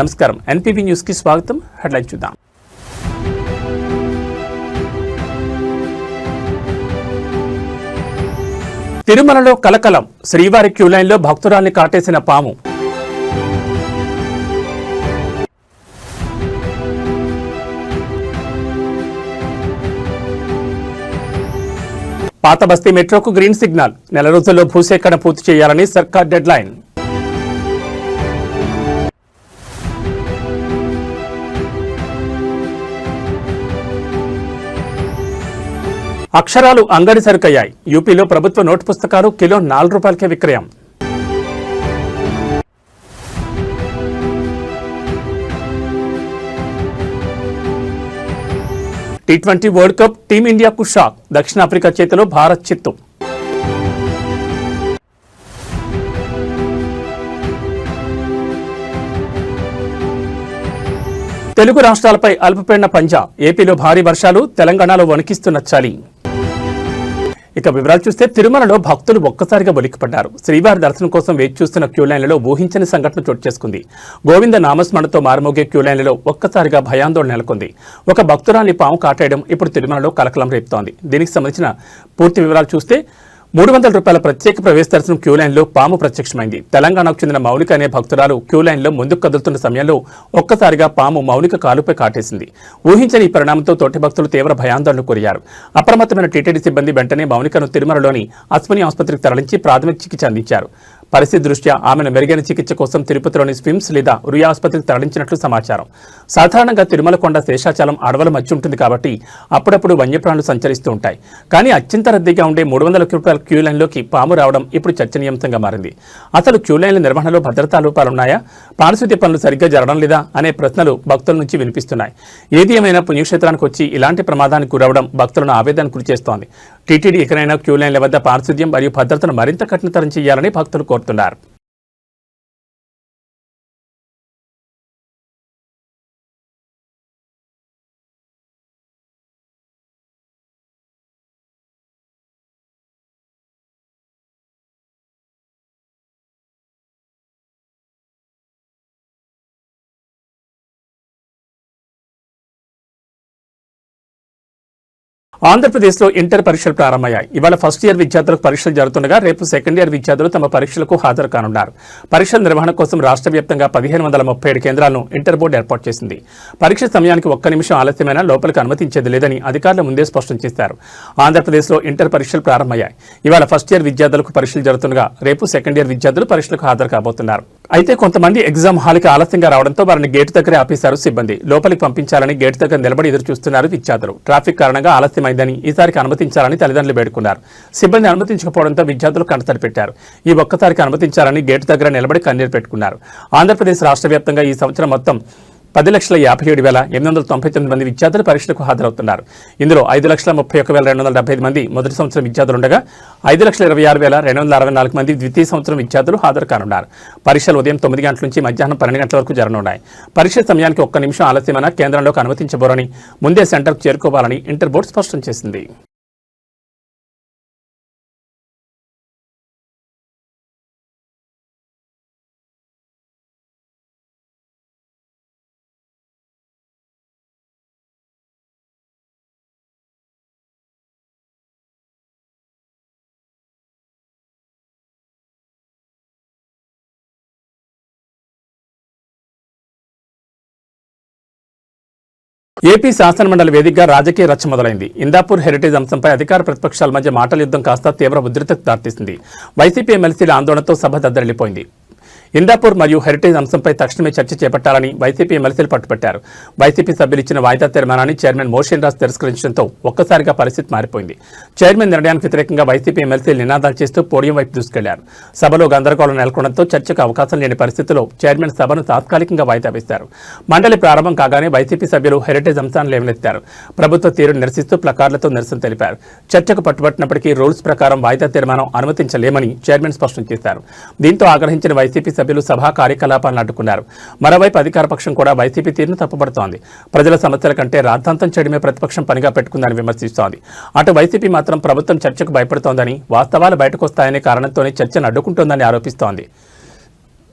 నమస్కారం, NPV news కి స్వాగతం. హెడ్లైన్ చూద్దాం. తిరుమలలో కలకలం, శ్రీవారి క్యూలైన్లో భక్తురాల్ని కాటేసిన పాము. పాత బస్తీ మెట్రోకు గ్రీన్ సిగ్నల్, నెల రోజుల్లో భూసేకరణ పూర్తి చేయాలని సర్కార్ డెడ్ లైన్. అక్షరాలు అంగడి సరుకయ్యాయి. యూపీలో ప్రభుత్వ నోటు పుస్తకాలు కిలో ₹4 విక్రయం. టీ20 వరల్డ్ కప్ టీమిండియాకు షాక్, దక్షిణాఫ్రికా చేతిలో భారత్ చిత్తు. తెలుగు రాష్ట్రాలపై అల్పపీడన పంజా, ఏపీలో భారీ వర్షాలు, తెలంగాణలో వణికిస్తున్న చలి. ఇక వివరాలు చూస్తే తిరుమలలో భక్తులు ఒక్కసారిగా ఉలిక్కిపడ్డారు. శ్రీవారి దర్శనం కోసం వేచి చూస్తున్న క్యూలైన్లలో ఊహించని సంఘటన చోటు చేసుకుంది. గోవింద నామస్మరణతో మారుమోగే క్యూలైన్లలో ఒక్కసారిగా భయాందోళన నెలకొంది. ఒక భక్తురాల్ని పాము కాటేయడం ఇప్పుడు తిరుమలలో కలకలం రేపుతోంది. దీనికి సంబంధించిన పూర్తి వివరాలు చూస్తే ₹300 ప్రత్యేక ప్రవేశ దర్శనం క్యూలైన్లో పాము ప్రత్యక్షమైంది. తెలంగాణకు చెందిన మౌనిక అనే భక్తురాలు క్యూలైన్లో ముందుకు కదులుతున్న సమయంలో ఒక్కసారిగా పాము మౌనిక కాలుపై కాటేసింది. ఊహించని ఈ పరిణామంతో తోటి భక్తులు తీవ్ర భయాందోళనకు గురయ్యారు. అప్రమత్తమైన టీటీడీ సిబ్బంది వెంటనే మౌనికను తిరుమలలోని అశ్విని ఆసుపత్రికి తరలించి ప్రాథమిక చికిత్స అందించారు. పరిస్థితి దృష్ట్యా ఆమెను మెరుగైన చికిత్స కోసం తిరుపతిలోని స్విమ్స్ లేదా రుయా ఆసుపత్రికి తరలించినట్లు సమాచారం. సాధారణంగా తిరుమల కొండ శేషాచలం అడవుల మధ్య ఉంటుంది కాబట్టి అప్పుడప్పుడు వన్యప్రాణులు సంచరిస్తూ ఉంటాయి. కానీ అత్యంత రద్దీగా ఉండే ₹300 క్యూలైన్లోకి పాము రావడం ఇప్పుడు చర్చనీయాంశంగా మారింది. అసలు క్యూలైన్ల నిర్వహణలో భద్రతా లోపాలున్నాయా, పారిశుద్ధ్య పనులు సరిగ్గా జరగడం లేదా అనే ప్రశ్నలు భక్తుల నుంచి వినిపిస్తున్నాయి. ఏది ఏమైనా పుణ్యక్షేత్రానికి వచ్చి ఇలాంటి ప్రమాదానికి గురవడం భక్తులను ఆవేదనకు గురిచేస్తోంది. టీటీడీ ఎక్కడైనా క్యూలైన్ల వద్ద పారిశుద్ధ్యం మరియు భద్రతను మరింత కఠినతరం చేయాలని భక్తులు కోరుతున్నారు. ఆంధ్రప్రదేశ్లో ఇంటర్ పరీక్షలు ప్రారంభమయ్యాయి. ఇవాళ ఫస్ట్ ఇయర్ విద్యార్థులకు పరీక్షలు జరుగుతుండగా రేపు సెకండ్ ఇయర్ విద్యార్థులు తమ పరీక్షలకు హాజరు కానున్నారు. పరీక్షల నిర్వహణ కోసం రాష్ట్ర వ్యాప్తంగా 1537 కేంద్రాలను ఇంటర్ బోర్డు ఏర్పాటు చేసింది. పరీక్ష సమయానికి ఒక్క నిమిషం ఆలస్యమైనా లోపలికి అనుమతించేది లేదని అధికారులు ముందే స్పష్టం చేశారు. ఆంధ్రప్రదేశ్లో ఇంటర్ పరీక్షలు ప్రారంభమయ్యాయి. ఇవాళ ఫస్ట్ ఇయర్ విద్యార్థులకు పరీక్షలు జరుగుతుండగా రేపు సెకండ్ ఇయర్ విద్యార్థులు పరీక్షలకు హాజరు కాబోతున్నారు. అయితే కొంతమంది ఎగ్జామ్ హాల్కి ఆలస్యంగా రావడంతో వారిని గేటు దగ్గరే ఆపేశారు సిబ్బంది. లోపలికి పంపించాలని గేటు దగ్గర నిలబడి ఎదురు చూస్తున్నారు విద్యార్థులు. ట్రాఫిక్ కారణంగా ఆలస్యమైందని, ఈసారికి అనుమతించాలని తల్లిదండ్రులు వేడుకున్నారు. సిబ్బంది అనుమతించకపోవడంతో విద్యార్థులు కంటతడి పెట్టారు. ఈ ఒక్కసారికి అనుమతించాలని గేటు దగ్గర నిలబడి కన్నీరు పెట్టుకున్నారు. ఆంధ్రప్రదేశ్ రాష్ట్ర వ్యాప్తంగా ఈ సంవత్సరం మొత్తం 10,57,899 మంది విద్యార్థులు పరీక్షలకు హాజరవుతున్నారు. ఇందులో 5,31,275 మంది మొదటి సంవత్సరం విద్యార్థులుండగా 5,26,264 మంది ద్వితీయ సంవత్సరం విద్యార్థులు హాజరు కానున్నారు. పరీక్షలు ఉదయం 9 గంటల నుంచి మధ్యాహ్నం 12 గంటల వరకు జరగనున్నాయి. పరీక్ష సమయానికి ఒక్క నిమిషం ఆలస్యమైన కేంద్రంలోకి అనుమతించబోరని, ముందే సెంటర్కు చేరుకోవాలని ఇంటర్ బోర్డు స్పష్టం చేసింది. ఏపీ శాసనమండలి వేదికగా రాజకీయ రచ్చ మొదలైంది. ఇందాపూర్ హెరిటేజ్ అంశంపై అధికార ప్రతిపక్షాల మధ్య మాటల యుద్ధం కాస్త తీవ్ర ఉద్రిక్తతకు దారితీసింది. వైసీపీ ఎమ్మెల్సీల ఆందోళనతో సభ దద్దరిల్లిపోయింది. ఇందాపూర్ మరియు హెరిటేజ్ అంశంపై తక్షణమే చర్చ చేపట్టాలని వైసీపీ ఎమ్మెల్సీలు పట్టుబట్టారు. వైసీపీ సభ్యులు ఇచ్చిన వాయిదా తీర్మానాన్ని చైర్మన్ మోషన్ రాజ్ తిరస్కరించడంతో ఒక్కసారిగా పరిస్థితి మారిపోయింది. చైర్మన్ నిర్ణయానికి వ్యతిరేకంగా వైసీపీ ఎమ్మెల్సీలు నినాదాలు చేస్తూ పోడియం వైపు దూసుకెళ్లారు. సభలో గందరగోళం నెలకొనడంతో చర్చకు అవకాశం లేని పరిస్థితిలో చైర్మన్ సభను తాత్కాలికంగా వాయిదా వేశారు. మండలి ప్రారంభం కాగానే వైసీపీ సభ్యులు హెరిటేజ్ అంశాన్ని లేవనెత్తారు. ప్రభుత్వ తీరును నిరసిస్తూ ప్లకార్డులతో నిరసన తెలిపారు. చర్చకు పట్టుబట్టినప్పటికీ రూల్స్ ప్రకారం వాయిదా తీర్మానం అనుమతించలేమని చైర్మన్ స్పష్టం చేశారు. దీంతో ఆగ్రహించిన వైసీపీ సభ్యులు సభా కార్యకలాపాలను అడ్డుకున్నారు. మరోవైపు అధికార పక్షం కూడా వైసీపీ తీరును తప్పుపడుతోంది. ప్రజల సమస్యల కంటే రాద్ధాంతం చేయడమే ప్రతిపక్షం పనిగా పెట్టుకుందని విమర్శిస్తోంది. అటు వైసీపీ మాత్రం ప్రభుత్వం చర్చకు భయపడుతోందని, వాస్తవాలు బయటకొస్తాయనే కారణంతోనే చర్చను అడ్డుకుంటోందని ఆరోపిస్తోంది.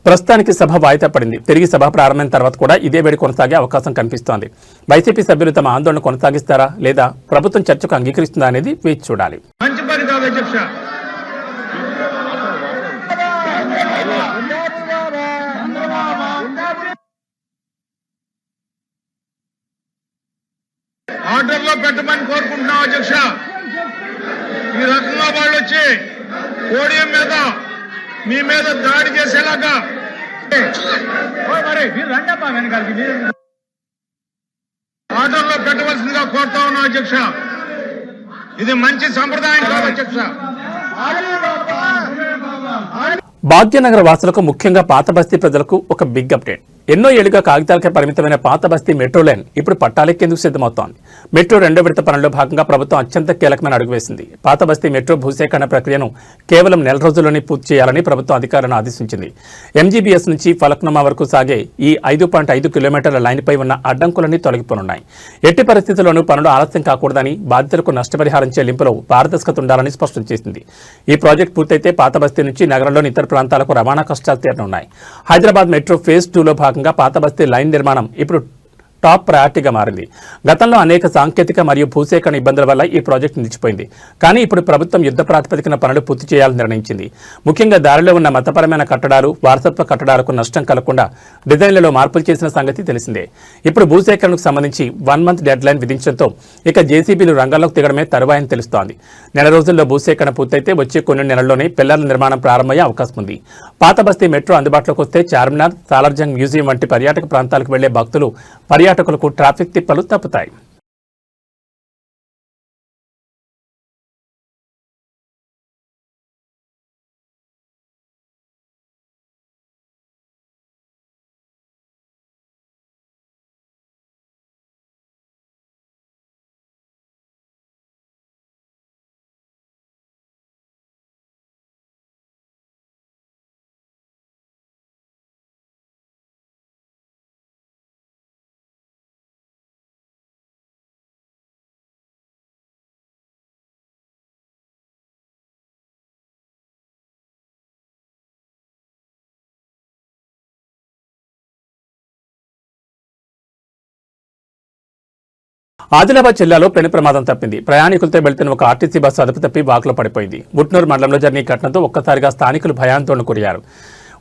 ప్రస్తుతానికి సభ వాయిదా పడింది. తిరిగి సభ ప్రారంభమైన తర్వాత కూడా ఇదే వేడి కొనసాగే అవకాశం కనిపిస్తోంది. వైసీపీ సభ్యులు తమ ఆందోళన కొనసాగిస్తారా లేదా ప్రభుత్వం చర్చకు అంగీకరిస్తుందా అనేది వేచి చూడాలి. ఆర్డర్లో పెట్టమని కోరుకుంటున్నాం అధ్యక్ష. ఈ రకంగా వాళ్ళు వచ్చి పోడియం మీద మీ మీద దాడి చేసేలాగా ఆర్డర్లో పెట్టవలసిందిగా కోరుతా ఉన్నాం అధ్యక్ష. ఇది మంచి సంప్రదాయం కాదు అధ్యక్ష. భాగ్యనగర వాసులకు, ముఖ్యంగా పాత బస్తీ ప్రజలకు ఒక బిగ్ అప్డేట్. ఎన్నో ఏళ్లుగా కాగితాలకే పరిమితమైన పాత బస్తీ మెట్రో లైన్ ఇప్పుడు పట్టాలెక్కేందుకు సిద్ధమవుతోంది. మెట్రో 2వ విడత పనుల్లో భాగంగా ప్రభుత్వం అత్యంత కీలకమైన అడుగు వేసింది. పాత బస్తీ మెట్రో భూసేకరణ ప్రక్రియను కేవలం నెల రోజుల్లోనే పూర్తి చేయాలని ప్రభుత్వం అధికారులను ఆదేశించింది. ఎంజీబీఎస్ నుంచి ఫలక్నుమా వరకు సాగే ఈ 5.5 కిలోమీటర్ల లైన్పై ఉన్న అడ్డంకులన్నీ తొలగిపోనున్నాయి. ఎట్టి పరిస్థితుల్లోనూ పనులు ఆలస్యం కాకూడదని, బాధితులకు నష్టపరిహారం చెల్లింపులో పారదర్శకత ఉండాలని స్పష్టం చేసింది. ఈ ప్రాజెక్టు పూర్తయితే పాత బస్తీ నుంచి నగరంలోని ఇతర ప్రాంతాలకు రవాణా కష్టాలు తీరనున్నాయి. హైదరాబాద్ మెట్రో ఫేజ్ 2లో భాగంగా పాత బస్తీ లైన్ నిర్మాణం ఇప్పుడు టాప్ ప్రయారిటీగా మారింది. గతంలో అనేక సాంకేతిక మరియు భూసేకరణ ఇబ్బందుల వల్ల ఈ ప్రాజెక్టు నిలిచిపోయింది. కానీ ఇప్పుడు ప్రభుత్వం యుద్ధ ప్రాతిపదికన పనులు పూర్తి చేయాలని నిర్ణయించింది. ముఖ్యంగా దారిలో ఉన్న మతపరమైన కట్టడాలు, వారసత్వ కట్టడాలకు నష్టం కలగకుండా డిజైన్లలో మార్పులు చేసిన సంగతి తెలిసిందే. ఇప్పుడు భూసేకరణకు సంబంధించి 1 మంత్ డెడ్ లైన్ విధించడంతో ఇక జేసీబీలు రంగంలోకి దిగడమే తరువాయని తెలుస్తోంది. నెల రోజుల్లో భూసేకరణ పూర్తయితే వచ్చే కొన్ని నెలల్లోనే పిల్లర్ల నిర్మాణం ప్రారంభమయ్యే అవకాశం ఉంది. పాత బస్తీ మెట్రో అందుబాటులోకి వస్తే చార్మినార్, సాలార్జంగ్ మ్యూజియం వంటి పర్యాటక ప్రాంతాలకు వెళ్లే భక్తులు, పర్యాటకులకు ట్రాఫిక్ తిప్పలు తప్పుతాయి. ఆదిలాబాద్ జిల్లాలో పెను ప్రమాదం తప్పింది. ప్రయాణికులతో వెళ్తున్న ఒక ఆర్టీసీ బస్సు అదుపు తప్పి వాగులో పడిపోయింది. ఉట్నూరు మండలంలో జరిగిన ఈ ఘటనతో ఒక్కసారిగా స్థానికులు భయాందోళన గురయ్యారు.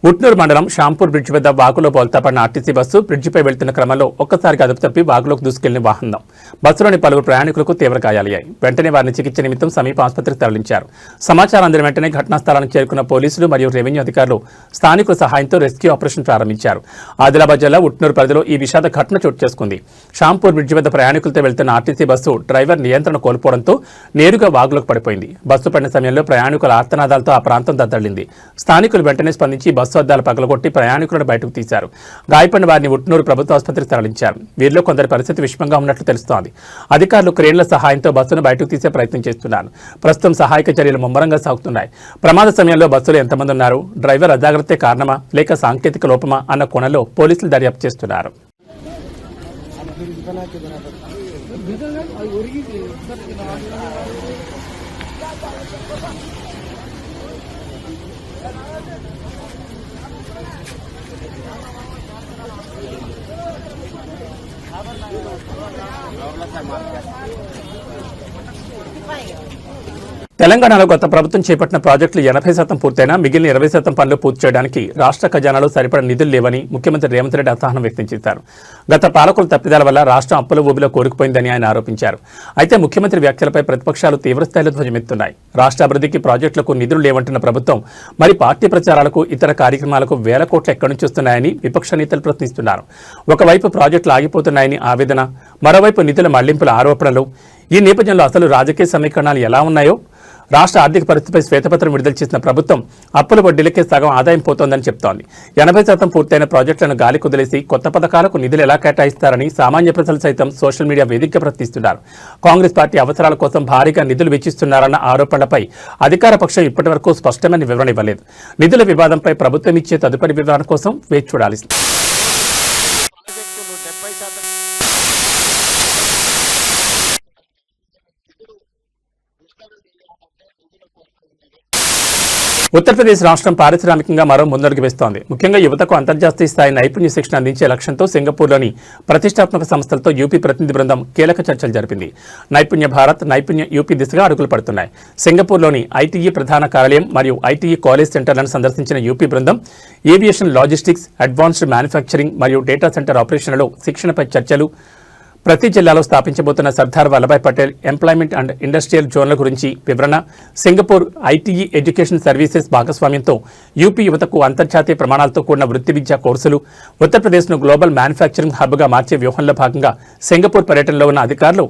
ఉట్నూరు మండలం షాంపూర్ బ్రిడ్జ్ వద్ద వాగులో బోల్తాపడిన ఆర్టీసీ బస్సు బ్రిడ్జిపై వెళ్తున్న క్రమంలో ఒక్కసారిగా అదుపు తప్పి వాగులోకి దూసుకెళ్లిన వాహనం. బస్సులోని పలువురు ప్రయాణికులకు తీవ్ర గాయాలయ్యాయి. వెంటనే వారిని చికిత్స నిమిత్తం సమీప ఆసుపత్రికి తరలించారు. సమాచారం అందిన వెంటనే ఘటనా స్థలానికి చేరుకున్న పోలీసులు మరియు రెవెన్యూ అధికారులు స్థానికుల సహాయంతో రెస్క్యూ ఆపరేషన్ ప్రారంభించారు. ఆదిలాబాద్ జిల్లా ఉట్నూరు పరిధిలో ఈ విషాద ఘటన చోటు చేసుకుంది. షాంపూర్ బ్రిడ్జి వద్ద ప్రయాణికులతో వెళ్తున్న ఆర్టీసీ బస్సు డ్రైవర్ నియంత్రణ కోల్పోవడంతో నేరుగా వాగులోకి పడిపోయింది. బస్సు పడిన సమయంలో ప్రయాణికుల ఆర్తనాదాలతో ఆ ప్రాంతం దద్దలింది. స్థానికులు వెంటనే స్పందించి బస్సు అద్దాలు పగలగొట్టి ప్రయాణికులను బయటకు తీశారు. గాయపడిన వారిని ఉట్నూరు ప్రభుత్వ ఆసుపత్రికి తరలించారు. వీరిలో కొందరి పరిస్థితి విషమంగా ఉన్నట్లు తెలుస్తోంది. అధికారులు క్రేన్ల సహాయంతో బస్సును బయటకు తీసే ప్రయత్నం చేస్తున్నారు. ప్రస్తుతం సహాయక చర్యలు ముమ్మరంగా సాగుతున్నాయి. ప్రమాద సమయంలో బస్సులో ఎంతమంది ఉన్నారు, డ్రైవర్ అజాగ్రత్తే కారణమా లేక సాంకేతిక లోపమా అన్న కోణంలో పోలీసులు దర్యాప్తు చేస్తున్నారు. తెలంగాణలో గత ప్రభుత్వం చేపట్టిన ప్రాజెక్టులు 80% పూర్తయినా మిగిలిన 20% పనులు పూర్తి చేయడానికి రాష్ట్ర ఖజానాలో సరిపడ నిధులు లేవని ముఖ్యమంత్రి రేవంత్ రెడ్డి అసహనం వ్యక్తం చేశారు. గత పాలకుల తప్పిదాల వల్ల రాష్ట్రం అప్పుల ఊబిలో కోరుకుపోయిందని ఆయన ఆరోపించారు. అయితే ముఖ్యమంత్రి వ్యాఖ్యలపై ప్రతిపక్షాలు తీవ్రస్థాయిలో ధ్వజమెత్తున్నాయి. రాష్ట్ర అభివృద్ధికి ప్రాజెక్టులకు నిధులు లేవంటున్న ప్రభుత్వం మరి పార్టీ ప్రచారాలకు, ఇతర కార్యక్రమాలకు వేల కోట్లు ఎక్కడి నుంచి వస్తున్నాయని విపక్ష నేతలు ప్రశ్నిస్తున్నారు. ఒకవైపు ప్రాజెక్టులు ఆగిపోతున్నాయని ఆవేదన, మరోవైపు నిధుల మళ్లింపుల ఆరోపణలు. ఈ నేపథ్యంలో అసలు రాజకీయ సమీకరణాలు ఎలా ఉన్నాయో, రాష్ట్ర ఆర్థిక పరిస్థితిపై శ్వేతపత్రం విడుదల చేసిన ప్రభుత్వం అప్పుల వడ్డీలకే సగం ఆదాయం పోతోందని చెప్తోంది. 80% పూర్తయిన ప్రాజెక్టులను గాలి కుదిలేసి కొత్త పథకాలకు నిధులు ఎలా కేటాయిస్తారని సామాన్య ప్రజలు సైతం సోషల్ మీడియా వేదికగా ప్రశ్నిస్తున్నారు. కాంగ్రెస్ పార్టీ అవసరాల కోసం భారీగా నిధులు వెచ్చిస్తున్నారన్న ఆరోపణలపై అధికార పక్షం ఇప్పటివరకు స్పష్టమైన వివరణ ఇవ్వలేదు. నిధుల వివాదంపై ప్రభుత్వం ఇచ్చే తదుపరి వివరణ కోసం వేచి చూడాలి. ఉత్తరప్రదేశ్ రాష్ట్రం పారిశ్రామికంగా మరో ముందడుగు వేస్తోంది. ముఖ్యంగా యువతకు అంతర్జాతీయ స్థాయి నైపుణ్య శిక్షణ అందించే లక్ష్యంతో సింగపూర్లోని ప్రతిష్టాత్మక సంస్థలతో యూపీ ప్రతినిధి బృందం కీలక చర్చలు జరిపింది. నైపుణ్య భారత్, నైపుణ్య యూపీ దిశగా అడుగులు పడుతున్నాయి. సింగపూర్లోని ఐటీఈ ప్రధాన కార్యాలయం మరియు ఐటీఈ కాలేజ్ సెంటర్లను సందర్శించిన యూపీ బృందం ఏవియేషన్, లాజిస్టిక్స్, అడ్వాన్స్డ్ మ్యానుఫ్యాక్చరింగ్ మరియు డేటా సెంటర్ ఆపరేషన్లలో శిక్షణపై చర్చలు, ప్రతి జిల్లాలో స్థాపించబోతున్న Sardar Vallabhbhai Patel employment and industrial జోన్ల గురించి వివరణ, సింగపూర్ ఐటీఈ ఎడ్యుకేషన్ సర్వీసెస్ భాగస్వామ్యంతో యూపీ యువతకు అంతర్జాతీయ ప్రమాణాలతో కూడిన వృత్తి విద్యా కోర్సులు, ఉత్తరప్రదేశ్ను గ్లోబల్ మ్యానుఫ్యాక్చరింగ్ హబ్గా మార్చే వ్యూహంలో భాగంగా సింగపూర్ పర్యటనలో ఉన్న అధికారులు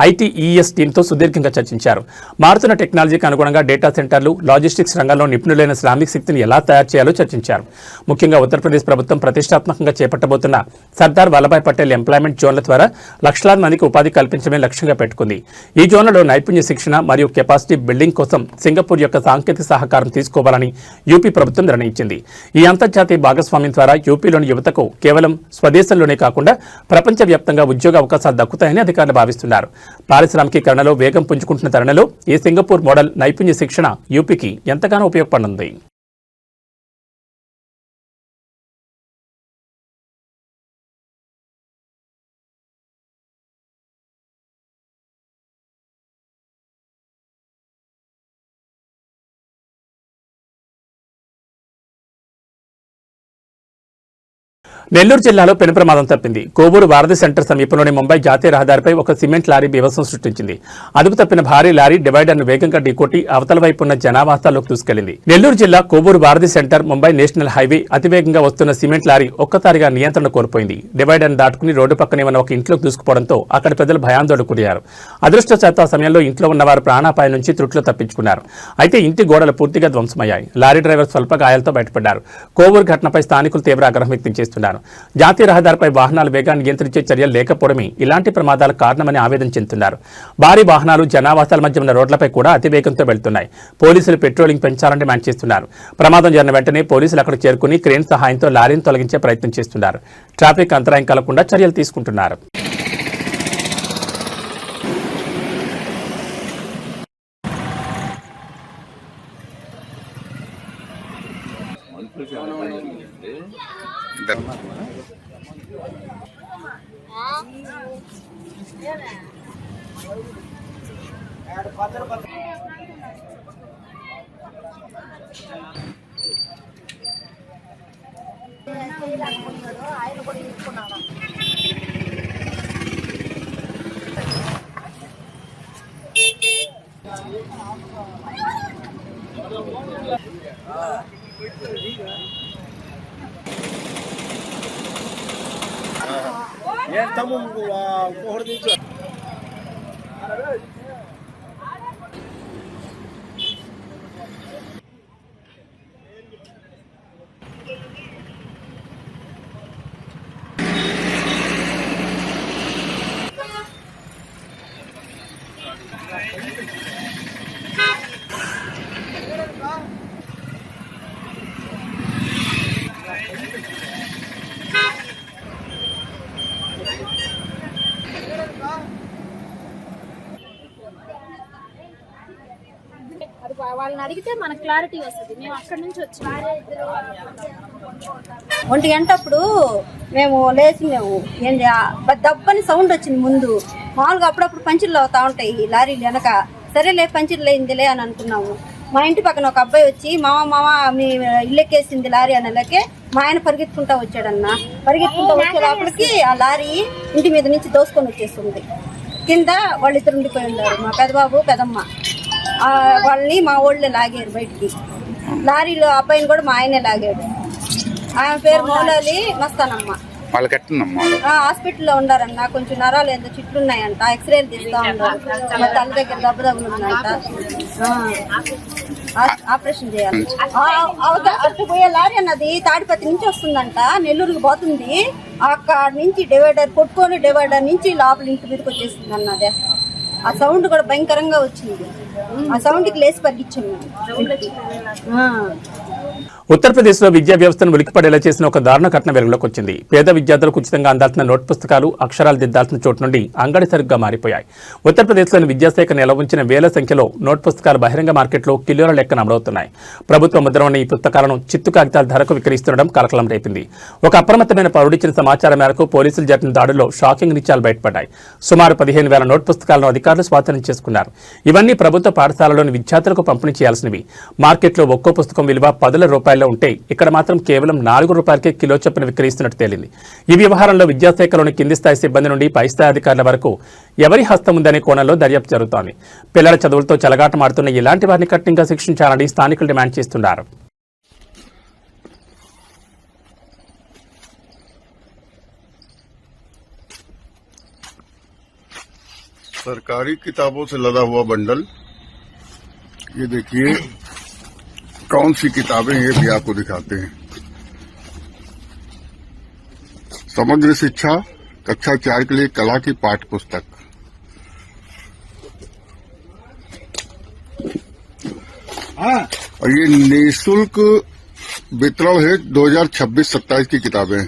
ఐటీఈఎస్ టీంతో సుదీర్ఘంగా చర్చించారు. మారుతున్న టెక్నాలజీకి అనుగుణంగా డేటా సెంటర్లు, లాజిస్టిక్స్ రంగంలో నిపుణులైన శ్రామిక శక్తిని ఎలా తయారు చేయాలో చర్చించారు. ముఖ్యంగా ఉత్తరప్రదేశ్ ప్రభుత్వం ప్రతిష్టాత్మకంగా చేపట్టబోతున్న సర్దార్ వల్లభాయ్ పటేల్ ఎంప్లాయ్మెంట్ జోన్ల ద్వారా లక్షలాది మందికి ఉపాధి కల్పించడమే లక్ష్యంగా పెట్టుకుంది. ఈ జోన్లలో నైపుణ్య శిక్షణ మరియు కెపాసిటీ బిల్డింగ్ కోసం సింగపూర్ యొక్క సాంకేతిక సహకారం తీసుకోవాలని యూపీ ప్రభుత్వం నిర్ణయించింది. ఈ అంతర్జాతీయ భాగస్వామ్యం ద్వారా యూపీలోని యువతకు కేవలం స్వదేశంలోనే కాకుండా ప్రపంచవ్యాప్తంగా ఉద్యోగ అవకాశాలు దక్కుతాయని అధికారులు భావిస్తున్నారు. పారిశ్రామికీకరణలో వేగం పుంజుకుంటున్న తరుణంలో ఈ సింగపూర్ మోడల్ నైపుణ్య శిక్షణ యూపీకి ఎంతగానో ఉపయోగపడనుంది. నెల్లూరు జిల్లాలో పెను ప్రమాదం తప్పింది. కోవూరు వారధి సెంటర్ సమీపంలోని ముంబై జాతీయ రహదారిపై ఒక సిమెంట్ లారీ బీభత్సం సృష్టించింది. అదుపు తప్పిన భారీ లారీ డివైడర్ను వేగంగా ఢీకొట్టి అవతల వైపు ఉన్న జనావాసాల్లోకి దూసుకెళ్లింది. నెల్లూరు జిల్లా కోవూరు వారధి సెంటర్ ముంబై నేషనల్ హైవే అతివేగంగా వస్తున్న సిమెంట్ లారీ ఒక్కసారిగా నియంత్రణ కోల్పోయింది. డివైడర్ను దాటుకుని రోడ్డు పక్కనే ఉన్న ఒక ఇంట్లోకి దూసుకుపోవడంతో అక్కడి ప్రజలు భయాందోళనకు గురయ్యారు. అదృష్టవశాత్తు ఆ సమయంలో ఇంట్లో ఉన్నవారు ప్రాణాపాయం నుంచి త్రుట్లో తప్పించుకున్నారు. అయితే ఇంటి గోడలు పూర్తిగా ధ్వంసమయ్యాయి. లారీ డ్రైవర్ స్వల్ప గాయాలతో బయటపడ్డారు. కోవూరు ఘటనపై స్థానికులు తీవ్ర ఆగ్రహం వ్యక్తం చేస్తున్నారు. జాతీయ రహదారిపై వాహనాల వేగాన్ని నియంత్రించే చర్యలు లేకపోవడమే ఇలాంటి ప్రమాదాలకు కారణమని ఆవేదన చెందుతున్నారు. భారీ వాహనాలు జనావాసాల మధ్య ఉన్న రోడ్లపై కూడా అతివేగంతో వెళ్తున్నాయి. పోలీసులు పెట్రోలింగ్ పెంచాలని డిమాండ్ చేస్తున్నారు. ప్రమాదం జరిగిన వెంటనే పోలీసులు అక్కడికి చేరుకుని క్రేన్ సహాయంతో లారీని తొలగించే ప్రయత్నం చేస్తున్నారు. ట్రాఫిక్ అంతరాయం కలగకుండా చర్యలు తీసుకుంటున్నారు. వాళ్ళని అడిగితే మనకు క్లారిటీ వస్తుంది. మేము అక్కడి నుంచి వచ్చి 1 గంట అప్పుడు మేము లేచి ఏంటి దబ్బని సౌండ్ వచ్చింది. ముందు మామూలుగా అప్పుడప్పుడు పంచులు అవుతా ఉంటాయి ఈ లారీలు వెనక. సరేలే పంచులు అయిందిలే అని అనుకున్నాము. మా ఇంటి పక్కన ఒక అబ్బాయి వచ్చి మామ మీ ఇల్లెక్కేసింది లారీ అనలకే మా ఆయన పరిగెత్తుకుంటా వచ్చాడన్న. పరిగెత్తుకుంటా వచ్చే లోపలికి ఆ లారీ ఇంటి మీద నుంచి దోసుకొని వచ్చేస్తుంది. కింద వాళ్ళిద్దరు ఉండిపోయి ఉన్నారు, మా పెదబాబు పెదమ్మ. వాళ్ళని మా ఊళ్ళో లాగారు బయటికి. లారీలో అబ్బాయిని కూడా మా ఆయనే లాగాడు. ఆయన పేరు మౌలాలి మస్తానమ్మ. హాస్పిటల్లో ఉండారన్న. కొంచెం నరాలు ఏందో చిట్లున్నాయంట. ఎక్స్రేలు తీస్తా ఉన్నారు. తల దగ్గర దెబ్బ ఉందంట. ఆపరేషన్ చేయాలి. అటు పోయే లారీ అన్నది తాడిపత్రి నుంచి వస్తుందంట, నెల్లూరుకి పోతుంది. అక్కడ నుంచి డివైడర్ కొట్టుకొని డివైడర్ నుంచి లోపల ఇంటి మీదకి వచ్చేస్తుంది అన్నదే. ఆ సౌండ్ కూడా భయంకరంగా వచ్చింది. ఆ సౌండ్కి లేచి పరిగించాము. ఉత్తరప్రదేశ్లో విద్యా వ్యవస్థను ఉలిక్కిపడేలా చేసిన ఒక దారుణ ఘటన వెలుగులోకి వచ్చింది. పేద విద్యార్థులకు ఉచితంగా అందాల్సిన నోట్ పుస్తకాలు, అక్షరాలు దిద్దాల్సిన చోటు నుండి అంగడి సరుగ్గా మారిపోయాయి. ఉత్తరప్రదేశ్లోని విద్యాశాఖ నిల్వ ఉంచిన వేల సంఖ్యలో నోట్ పుస్తకాలు బహిరంగ మార్కెట్లో కిలోల లెక్కన అమలవుతున్నాయి. ప్రభుత్వ ముద్ర ఉన్న ఈ పుస్తకాలను చిత్తు కాగితాల ధరకు విక్రయిస్తుండడం కలకలం రేపింది. ఒక అప్రమత్తమైన పౌరుడిచ్చిన సమాచారం మేరకు పోలీసులు జరిపిన దాడుల్లో షాకింగ్ నిత్యాలు బయటపడ్డాయి. సుమారు 15,000 నోట్ పుస్తకాలను అధికారులు స్వాధీనం చేసుకున్నారు. ఇవన్నీ ప్రభుత్వ పాఠశాలలోని విద్యార్థులకు పంపిణీ చేయాల్సినవి. మార్కెట్లో ఒక్కో పుస్తకం విలువ 10 రూపాయలు ఉంటే ఇక్కడ మాత్రం కేవలం 4 రూపాయలకే కిలో చొప్పున విక్రయిస్తున్నట్టు తేలింది. ఈ వ్యవహారంలో విద్యాశాఖలోని కింది స్థాయి సిబ్బంది నుండి పై స్థాయి అధికారుల వరకు ఎవరి హస్తం ఉందనే కోణంలో దర్యాప్తు జరుగుతోంది. పిల్లల చదువులతో చెలగాటమాడుతున్న ఇలాంటి వారిని కఠినంగా శిక్షించాలని స్థానికులు డిమాండ్ చేస్తున్నారు. सरकारी किताबों से लदा हुआ बंडल, ये देखिए कौन सी किताबें ये भी आपको दिखाते हैं। समग्र शिक्षा कक्षा 4 के लिए कला की पाठ्य पुस्तक, और ये निःशुल्क वितरण है 2026-27 की किताबें।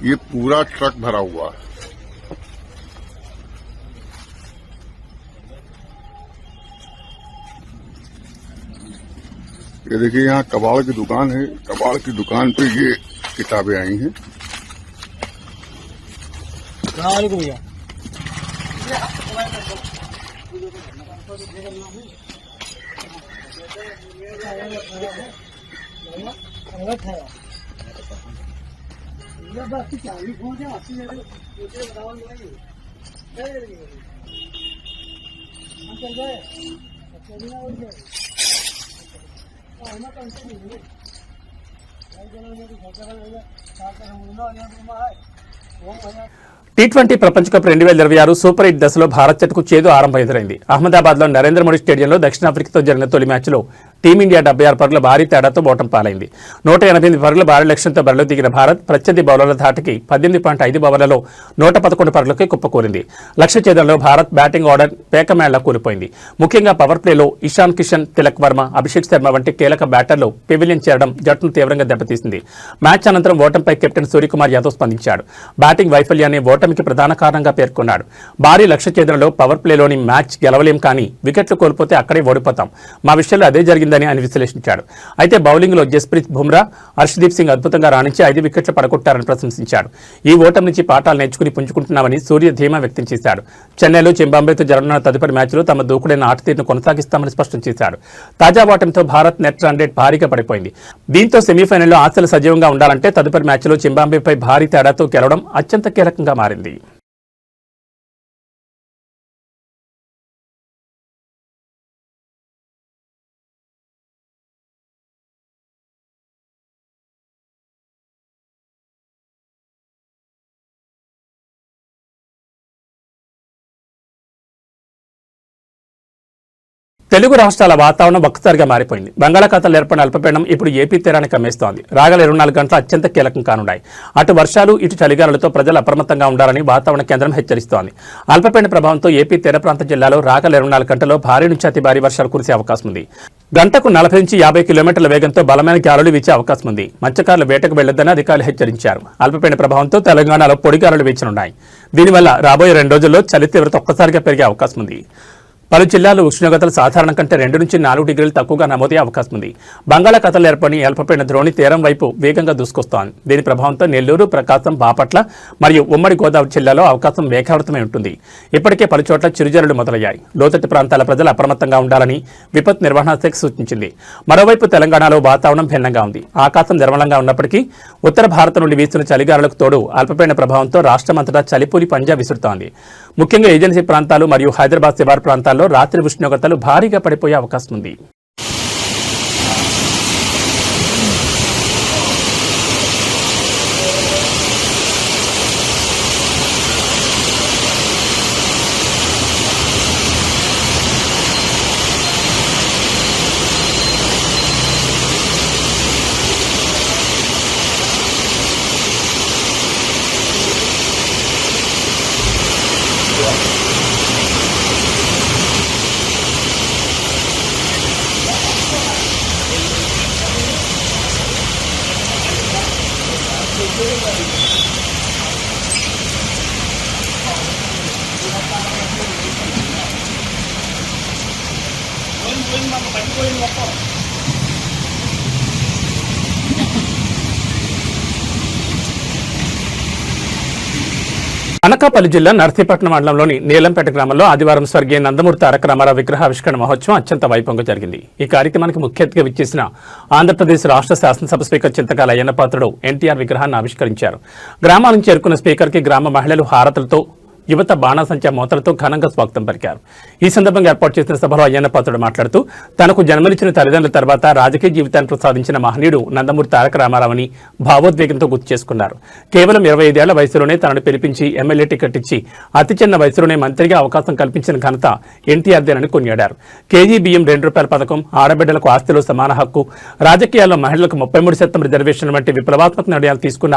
ये पूरा ट्रक भरा हुआ है। ये देखिए यहाँ कबाड़ की दुकान है, कबाड़ की दुकान पे ये किताबें आई हैं। भैया T20 ప్రపంచ కప్ 2026 సూపర్ 8 దశలో భారత్ జట్టుకు చేదు ఆరంభం ఎదురైంది. అహ్మదాబాద్లో నరేంద్ర మోడీ స్టేడియంలో దక్షిణాఫ్రికాతో జరిగిన తొలి మ్యాచ్లో టీమిండియా 76 పరుగుల భారీ తేడాతో ఓటమి పాలైంది. 188 పరుగుల భారీ లక్ష్యంతో బరిలో దిగిన భారత్ ప్రత్యర్థి బౌలర్ల ధాటికి 18.5 ఓవర్లలో 111 పరుగులకే కుప్పకూలింది. లక్ష్య ఛేదనలో భారత్ బ్యాటింగ్ ఆర్డర్ పేకమేళ్లా కూలిపోయింది. ముఖ్యంగా పవర్ ప్లేలో ఇషాన్ కిషన్, తిలక్ వర్మ, అభిషేక్ శర్మ వంటి కీలక బ్యాటర్లు పెవిలియన్ చేరడం జట్టును తీవ్రంగా దెబ్బతీసింది. మ్యాచ్ అనంతరం ఓటమిపై కెప్టెన్ సూర్యకుమార్ యాదవ్ స్పందించాడు. బ్యాటింగ్ వైఫల్యాన్ని ఓటమికి ప్రధాన కారణంగా పేర్కొన్నాడు. భారీ లక్ష్య ఛేదనలో పవర్ ప్లేలోని మ్యాచ్ గెలవలేం, కానీ వికెట్లు కోల్పోతే అక్కడే ఓడిపోతాం. మా విషయంలో అదే జరిగిందని ఆయన విశ్లేషించాడు. అయితే బౌలింగ్లో జస్ప్రీత్ బుమ్రా, హర్షదీప్ సింగ్ అద్భుతంగా రాణించి 5 వికెట్లు పడగొట్టారని ప్రశంసించాడు. ఈ ఓటమి నుంచి పాఠాలు నేర్చుకుని పుంజుకుంటున్నామని సూర్య ధీమా వ్యక్తం చేశాడు. చెన్నైలో జింబాబ్వేతో జరగనున్న తదుపరి మ్యాచ్లో తమ దూకుడైన ఆట తీరును కొనసాగిస్తామని స్పష్టం చేశాడు. తాజా ఓటమితో భారత్ నెట్ రన్ రేట్ భారీగా పడిపోయింది. దీంతో సెమీఫైనల్లో ఆశలు సజీవంగా ఉండాలంటే తదుపరి మ్యాచ్లో జింబాబ్వేపై భారీ తేడాతో గెలవడం అత్యంత కీలకంగా మారింది. తెలుగు రాష్ట్రాల వాతావరణం ఒక్కసారిగా మారిపోయింది. బంగాళాఖాతంలో ఏర్పడిన అల్పపీడనం ఇప్పుడు ఏపీ తీరానికి కమ్మేస్తోంది. రాగల 24 గంటలు అత్యంత కీలకం కానున్నాయి. అటు వర్షాలు, ఇటు చలిగాలులతో ప్రజలు అప్రమత్తంగా ఉండాలని వాతావరణ కేంద్రం హెచ్చరిస్తోంది. అల్పపీడన ప్రభావంతో ఏపీ తీర ప్రాంత జిల్లాలో రాగల 24 గంటల్లో భారీ నుంచి అతి భారీ వర్షాలు కురిసే అవకాశం ఉంది. గంటకు 40 నుంచి 50 కిలోమీటర్ల వేగంతో బలమైన గాలులు వీచే అవకాశం ఉంది. మత్స్యకారులు వేటకు వెళ్లొద్దని అధికారులు హెచ్చరించారు. అల్పపీడన ప్రభావంతో తెలంగాణలో పొడి గాలులు వీచనున్నాయి. దీనివల్ల రాబోయే 2 రోజుల్లో చలి తీవ్రత ఒక్కసారిగా పెరిగే అవకాశం ఉంది. పలు జిల్లాల్లో ఉష్ణోగ్రతలు సాధారణం కంటే 2 నుంచి 4 డిగ్రీలు తక్కువగా నమోదయ్యే అవకాశం ఉంది. బంగాళాఖాతంలో ఏర్పడిన అల్పపీడన ద్రోణి తీరం వైపు వేగంగా దూసుకొస్తోంది. దీని ప్రభావంతో నెల్లూరు, ప్రకాశం, బాపట్ల మరియు ఉమ్మడి గోదావరి జిల్లాలో అవకాశం మేఘావృతమై ఉంటుంది. ఇప్పటికే పలుచోట్ల చిరుజల్లులు మొదలయ్యాయి. లోతట్టు ప్రాంతాల ప్రజలు అప్రమత్తంగా ఉండాలని విపత్తు నిర్వహణ శాఖ సూచించింది. మరోవైపు తెలంగాణలో వాతావరణం భిన్నంగా ఉంది. ఆకాశం నిర్మలంగా ఉన్నప్పటికీ ఉత్తర భారత్ నుండి వీస్తున్న చలిగాలులకు తోడు అల్పపీడన ప్రభావంతో రాష్ట్రమంతటా చలిపూలి పంజా విసురుతోంది. ముఖ్యంగా ఏజెన్సీ ప్రాంతాలు మరియు హైదరాబాద్ శివారు ప్రాంతాల్లో రాత్రి ఉష్ణోగ్రతలు భారీగా పడిపోయే అవకాశం ఉంది. అనకాపల్లి జిల్లా నర్సీపట్నం మండలంలోని నీలంపేట గ్రామంలో ఆదివారం స్వర్గీయ నందమూరి తారక రామారావు విగ్రహావిష్కరణ మహోత్సవం అత్యంత వైభవంగా జరిగింది. ఈ కార్యక్రమానికి ముఖ్య అతిథిగా విచ్చేసిన ఆంధ్రప్రదేశ్ రాష్ట్ర శాసనసభ స్పీకర్ చింతకాయల అయ్యన్న పాత్రుడు ఎన్టీఆర్ విగ్రహాన్ని ఆవిష్కరించారు. గ్రామానికి చేరుకున్న స్పీకర్కి గ్రామ మహిళలు హారతులతో, యువత బాణాసంచా మోతలతో ఘనంగా స్వాగతం పలికారు. ఈ సందర్భంగా ఏర్పాటు చేసిన సభలో అయ్యన్న పాత్రుడు మాట్లాడుతూ తనకు జన్మనిచ్చిన తల్లిదండ్రుల తర్వాత రాజకీయ జీవితాన్ని ప్రసాదించిన మహనీయుడు నందమూరి తారక రామారావుని భావోద్వేగంతో గుర్తు చేసుకున్నారు. కేవలం 25 ఏళ్ల వయసులోనే తనను పిలిపించి ఎమ్మెల్యే టికెట్ ఇచ్చి అతి చిన్న వయసులోనే మంత్రిగా అవకాశం కల్పించిన ఘనత ఎన్టీఆర్దేనని కొనియాడారు. కేజీ బియ్యం ₹2 పథకం, ఆడబిడ్డలకు ఆస్తిలో సమాన హక్కు, రాజకీయాల్లో మహిళలకు 33% రిజర్వేషన్ వంటి విప్లవాత్మక నిర్ణయాలు తీసుకున్న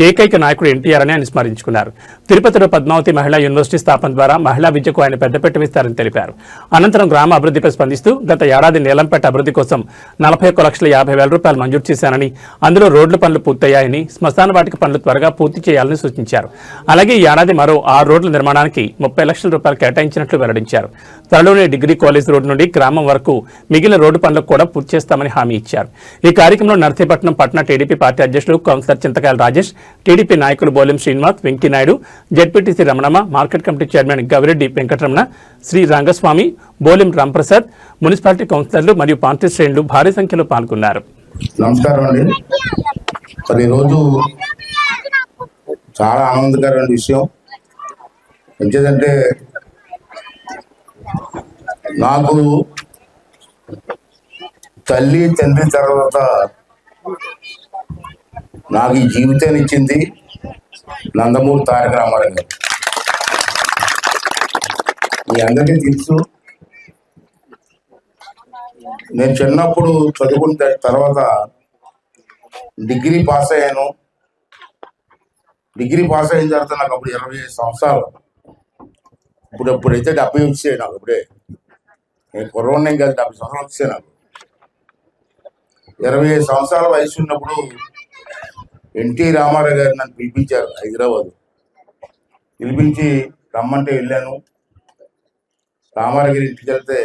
ఏకైక నాయకుడు ఎన్టీఆర్ అని ఆయన స్మరించుకున్నారు. తిరుపతిలో పద్మావతి మహిళా యూనివర్సిటీ స్థాపన ద్వారా మహిళా విద్యకు ఆయన పెద్దపీట వేస్తారని తెలిపారు. అనంతరం గ్రామ అభివృద్ధిపై స్పందిస్తూ గత ఏడాది నీలంపేట అభివృద్ధి కోసం ₹41,50,000 మంజూరు చేశానని, అందులో రోడ్ల పనులు పూర్తయ్యాయని, శ్మశాన వాటిక పనులు త్వరగా పూర్తి చేయాలని సూచించారు. అలాగే ఈ ఏడాది మరో 6 రోడ్ల నిర్మాణానికి ₹30 లక్షల కేటాయించినట్లు వెల్లడించారు. త్వరలోనే డిగ్రీ కాలేజ్ రోడ్డు నుండి గ్రామం వరకు మిగిలిన రోడ్డు పనులకు కూడా పూర్తి చేస్తామని హామీ ఇచ్చారు. ఈ కార్యక్రమంలో నర్సీపట్నం పట్టణ టీడీపీ పార్టీ అధ్యక్షులు కౌన్సిలర్ చింతకాయల రాజేష్, టీడీపీ నాయకులు Bolem Srinivas, Venkinaidu, ZPTC Ramanamma, market committee chairman Gavireddy Venkataramana, Shri Rangaswamy, Bolem Ramprasad, municipality కౌన్సిలర్లు మరియు పార్టీ శ్రేణులు భారీ సంఖ్యలో పాల్గొన్నారు. నమస్కారం అండి. మరి ఈరోజు చాలా ఆనందకరమైన విషయం. ఎందుకంటే నాకు తల్లి తండ్రి తర్వాత నాకు ఈ జీవితాన్ని ఇచ్చింది నందమూరి తారక రామారావు గారు. మీ అందరికీ తెలుసు, నేను చిన్నప్పుడు చదువుకున్న తర్వాత డిగ్రీ పాస్ అయ్యాను. డిగ్రీ పాస్ అయిన తర్వాత నాకు అప్పుడు 25 సంవత్సరాలు. ఇప్పుడైతే 70 వచ్చాయి నాకు. ఇప్పుడే నేను కుర్రోడ్ని కాదు, 70 సంవత్సరాలు వచ్చాయి నాకు. 25 సంవత్సరాల వయసు ఉన్నప్పుడు ఎన్టీ రామారావు గారు నన్ను పిలిపించారు హైదరాబాద్. పిలిపించి రమ్మంటే వెళ్ళాను. రామారావు గారి ఇంటికి వెళ్తే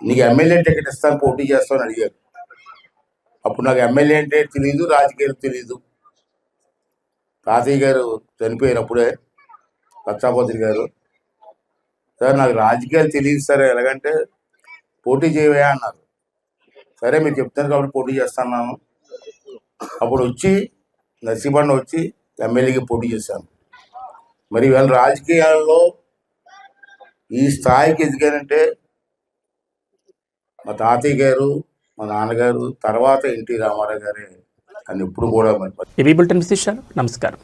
నీకు ఎమ్మెల్యే టికెట్ ఇస్తాను, పోటీ చేస్తామని అడిగారు. అప్పుడు నాకు ఎమ్మెల్యే అంటే తెలీదు, రాజకీయాలు తెలీదు. తాతయ్య గారు చనిపోయినప్పుడే పచ్చాపోతులు గారు, సార్ నాకు రాజకీయాలు తెలియదు సార్, ఎలాగంటే పోటీ చేయవా అన్నారు. సరే మీరు చెప్తారు కాబట్టి పోటీ చేస్తున్నాను. అప్పుడు వచ్చి నర్సీపట్నం వచ్చి ఎమ్మెల్యేకి పోటీ చేశాను. మరి ఇవాళ రాజకీయాల్లో ఈ స్థాయికి ఎదిగానంటే మా తాతయ్య గారు, మా నాన్నగారు, తర్వాత ఎన్టీ రామారావు గారే అని ఎప్పుడు కూడా ఇవి బులెటిన్ విశేషాలు. నమస్కారం.